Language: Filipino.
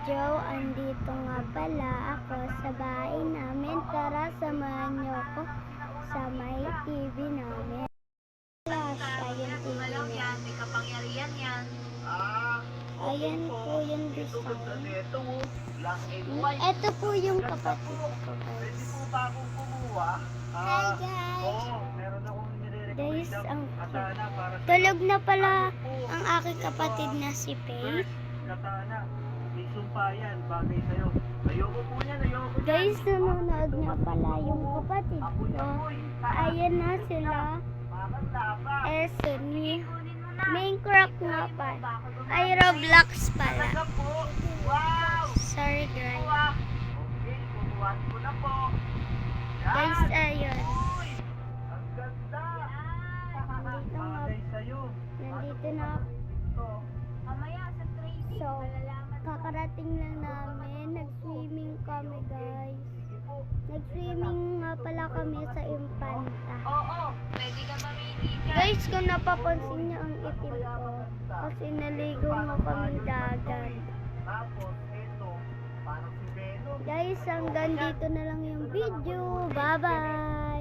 video, andito nga pala ako sa bahay namin. Tara, samahan niyo ako sa may TV namin. Plus, ayan TV niya. May kapangyarihan yan. Ayan po yung design. Ito po yung kapatid ko, guys. Hi, guys! Guys, ang tulog na pala ang aking kapatid na si Faith. Katana, may sumpayan, bagay sa'yo. Ayoko po yan, ayoko yan. Guys, nanonood nga pala yung kapatid ko. Ayan na sila. Ni Minecraft nga pala. Ay, Roblox pala. Wow! Sorry, guys. Okay, kukuhaan ko na po. Guys, ayun. Uy! Ang ganda! Nandito nga. Bagay sa'yo. Nandito na ako. Ito. Mamaya sa training, So, malalaman. kakarating lang namin. Nag-swimming kami, guys. Nag-swimming nga pala kami sa Infanta. Oo, pwede ka mamili dyan. Guys, kung napapansin niyo ang itim ko, kasi naligo nga kami dagat. Tapos, ito, parang si Venom. Guys, hanggang dito na lang yung video. Bye-bye!